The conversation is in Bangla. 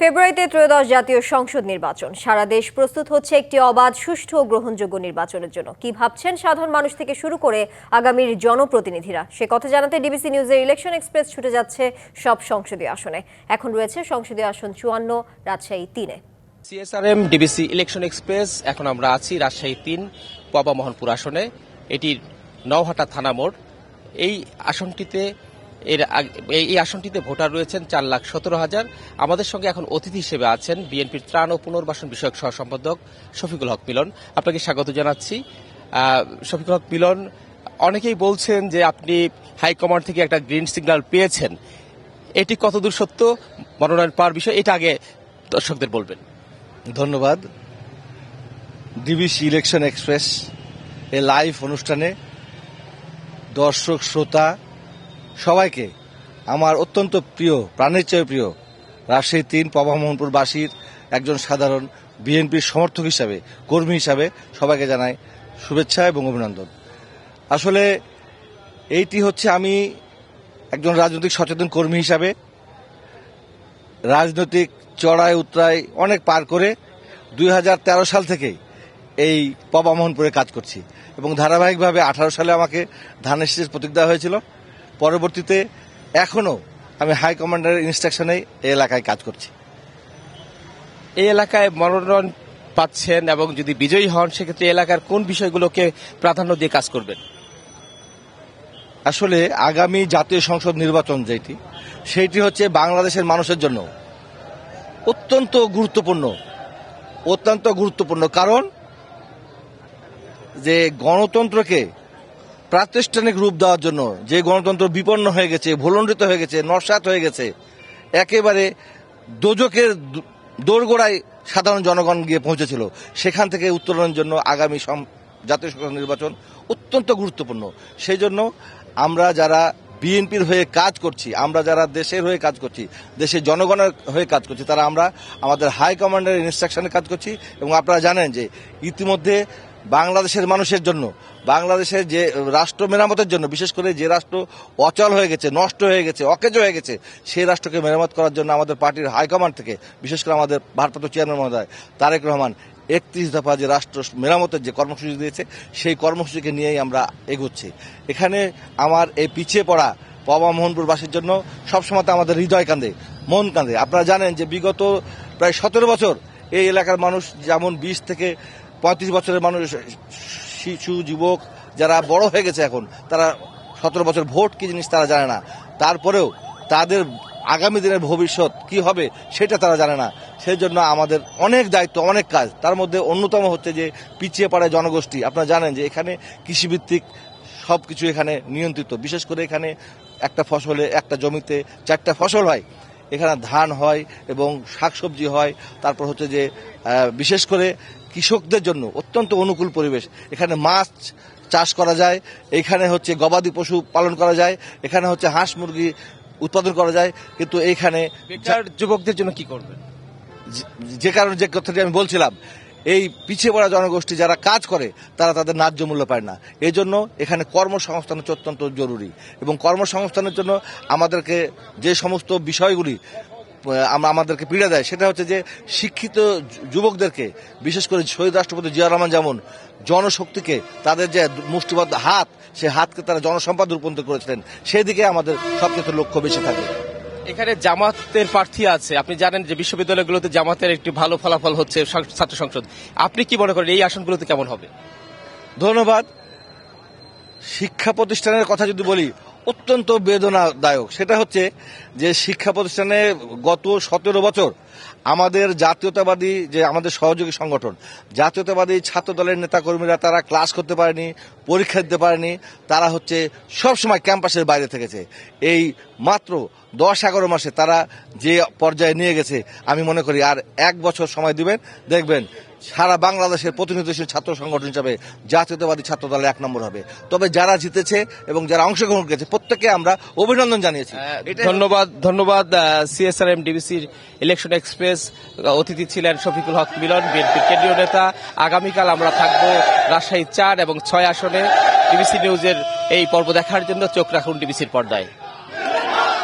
ফেব্রুয়ারিতে ত্রয়োদশ জাতীয় সংসদ নির্বাচন। সারা দেশ প্রস্তুত হচ্ছে একটি অবাধ, সুষ্ঠু ও গ্রহণযোগ্য নির্বাচনের জন্য। কি ভাবছেন সাধারণ মানুষ থেকে শুরু করে আগামীর জনপ্রতিনিধিরা, সে কথা জানাতে ডিবিসি নিউজের ইলেকশন এক্সপ্রেস ছুটে যাচ্ছে সব সংসদীয় আসনে। এখন রয়েছে সংসদীয় আসন 54, রাজশাহী 3-এ। CSRM DBC election express. এখন আমরা আছি রাজশাহী 3 পবা মোহনপুর আসনে। এটির নওহাটা থানা মোড়। এই আসনটিতে ভোটার রয়েছেন 4,17,000। আমাদের সঙ্গে এখন অতিথি হিসেবে আছেন বিএনপির ত্রাণ ও পুনর্বাসন বিষয়ক সহ সম্পাদক শফিকুল হক মিলন। আপনাকে স্বাগত জানাচ্ছি। শফিকুল হক মিলন, অনেকেই বলছেন যে আপনি হাইকমান্ড থেকে একটা গ্রিন সিগন্যাল পেয়েছেন, এটি কতদূর সত্য, মনোনয়ন পাওয়ার বিষয়, এটা আগে দর্শকদের বলবেন। ধন্যবাদ। ডিবিসি ইলেকশন এক্সপ্রেস এ লাইভ অনুষ্ঠানে দর্শক শ্রোতা সবাইকে আমার অত্যন্ত প্রিয়, প্রাণের চেয়ে প্রিয় রাজশাহী 3 পবা মোহনপুরবাসীর একজন সাধারণ বিএনপির সমর্থক হিসাবে, কর্মী হিসাবে সবাইকে জানাই শুভেচ্ছা এবং অভিনন্দন। আসলে এইটি হচ্ছে আমি একজন রাজনৈতিক সচেতন কর্মী হিসাবে রাজনৈতিক চড়াই উতরাই অনেক পার করে 2013 সাল থেকে এই পবা মোহনপুরে কাজ করছি এবং ধারাবাহিকভাবে 18 সালে আমাকে ধানের শীষের প্রতীক দেওয়া হয়েছিল। পরবর্তীতে এখনও আমি হাইকমান্ডারের ইনস্ট্রাকশনেই এই এলাকায় কাজ করছি। এই এলাকায় মনোনয়ন পাচ্ছেন এবং যদি বিজয়ী হন, সেক্ষেত্রে এলাকার কোন বিষয়গুলোকে প্রাধান্য দিয়ে কাজ করবেন? আসলে আগামী জাতীয় সংসদ নির্বাচন সেইটি হচ্ছে বাংলাদেশের মানুষের জন্য অত্যন্ত গুরুত্বপূর্ণ। কারণ যে গণতন্ত্রকে প্রাতিষ্ঠানিক রূপ দেওয়ার জন্য যে গণতন্ত্র বিপন্ন হয়ে গেছে, ভুলণ্ডিত হয়ে গেছে, নস্যাৎ হয়ে গেছে, একেবারে দোজখের দোরগোড়ায় সাধারণ জনগণ গিয়ে পৌঁছেছিল, সেখান থেকে উত্তরণের জন্য আগামী জাতীয় সংসদ নির্বাচন অত্যন্ত গুরুত্বপূর্ণ। সেই জন্য আমরা যারা বিএনপির হয়ে কাজ করছি, আমরা যারা দেশের হয়ে কাজ করছি, দেশের জনগণের হয়ে কাজ করছি, তারা আমরা আমাদের হাইকমান্ডের ইনস্ট্রাকশনে কাজ করছি। এবং আপনারা জানেন যে ইতিমধ্যে বাংলাদেশের মানুষের জন্য, বাংলাদেশের যে রাষ্ট্র মেরামতের জন্য, বিশেষ করে যে রাষ্ট্র অচল হয়ে গেছে, নষ্ট হয়ে গেছে, অকেজ হয়ে গেছে, সেই রাষ্ট্রকে মেরামত করার জন্য আমাদের পার্টির হাইকমান্ড থেকে, বিশেষ করে আমাদের ভারপ্রাপ্ত চেয়ারম্যান মহোদয় তারেক রহমান 31 দফা যে রাষ্ট্র মেরামতের যে কর্মসূচি দিয়েছে, সেই কর্মসূচিকে নিয়েই আমরা এগোচ্ছি। এখানে আমার এই পিছিয়ে পড়া পবা মোহনপুরবাসীর জন্য সবসময় আমাদের হৃদয় কাঁদে, মন কাঁদে। আপনারা জানেন যে বিগত প্রায় 17 বছর এই এলাকার মানুষ, যেমন 20 থেকে 35 বছরের মানুষ, শিশু যুবক যারা বড় হয়ে গেছে, এখন তারা 17 বছর ভোট কি জিনিস তারা জানে না। তারপরেও তাদের আগামী দিনের ভবিষ্যৎ কি হবে সেটা তারা জানে না। সেই জন্য আমাদের অনেক দায়িত্ব, অনেক কাজ। তার মধ্যে অন্যতম হচ্ছে যে পিছিয়ে পড়া জনগোষ্ঠী। আপনারা জানেন যে এখানে কৃষিভিত্তিক সবকিছু এখানে নিয়ন্ত্রিত। বিশেষ করে এখানে একটা ফসলে, একটা জমিতে 4টা ফসল হয়। এখানে ধান হয় এবং শাকসবজি হয়। তারপর হচ্ছে যে বিশেষ করে কৃষকদের জন্য অত্যন্ত অনুকূল পরিবেশ। এখানে মাছ চাষ করা যায়, এখানে হচ্ছে গবাদি পশু পালন করা যায়, এখানে হচ্ছে হাঁস মুরগি উৎপাদন করা যায়। কিন্তু এইখানে যুবকদের জন্য কি করবেন? যে কারণে যে কথাটি আমি বলছিলাম, এই পিছিয়ে পড়া জনগোষ্ঠী যারা কাজ করে তারা তাদের ন্যায্য মূল্য পায় না। এই জন্য এখানে কর্মসংস্থান হচ্ছে অত্যন্ত জরুরি। এবং কর্মসংস্থানের জন্য আমাদেরকে যে সমস্ত বিষয়গুলি আমাদেরকে পীড়া দেয়, সেটা হচ্ছে যে শিক্ষিত যুবকদেরকে, বিশেষ করে শহীদ রাষ্ট্রপতি জিয়া রহমান যেমন জনশক্তিকে, তাদের যে মুষ্টিবদ্ধ হাত, সে হাতকে তারা জনসম্পদে রূপান্তর করেছিলেন, সেদিকে আমাদের সবচেয়ে লক্ষ্য বেশি থাকে। এখানে জামাতের প্রার্থী আছে, আপনি জানেন যে বিশ্ববিদ্যালয়গুলোতে জামাতের একটি ভালো ফলাফল হচ্ছে ছাত্র সংসদ। আপনি কি মনে করেন এই আসনগুলোতে কেমন হবে? ধন্যবাদ। শিক্ষা প্রতিষ্ঠানের কথা যদি বলি, অত্যন্ত বেদনাদায়ক। সেটা হচ্ছে যে শিক্ষা প্রতিষ্ঠানে গত 17 বছর আমাদের জাতীয়তাবাদী যে আমাদের সহযোগী সংগঠন, জাতীয়তাবাদী ছাত্র দলের নেতাকর্মীরা, তারা ক্লাস করতে পারেনি, পরীক্ষা দিতে পারেনি। তারা হচ্ছে সবসময় ক্যাম্পাসের বাইরে থেকেছে। এই মাত্র 10-11 মাসে তারা যে পর্যায়ে নিয়ে গেছে, আমি মনে করি আর 1 বছর সময় দিবেন, দেখবেন সারা বাংলাদেশের প্রতিনিধিশীল ছাত্র সংগঠন হিসাবে জাতীয়তাবাদী ছাত্র দল 1 নম্বর হবে। তবে যারা জিতেছে এবং যারা অংশগ্রহণ করেছে প্রত্যেককে আমরা অভিনন্দন জানিয়েছি। ধন্যবাদ। সিএসআরএম ডিবিসির ইলেকশন এক্সপ্রেস অতিথি ছিলেন শফিকুল হক মিলন, বিএনপির কেন্দ্রীয় নেতা। আগামীকাল আমরা থাকবো রাজশাহী 4 এবং 6 আসনে। ডিবিসি নিউজের এই পর্ব দেখার জন্য চোখ রাখুন ডিবিসির পর্দায়।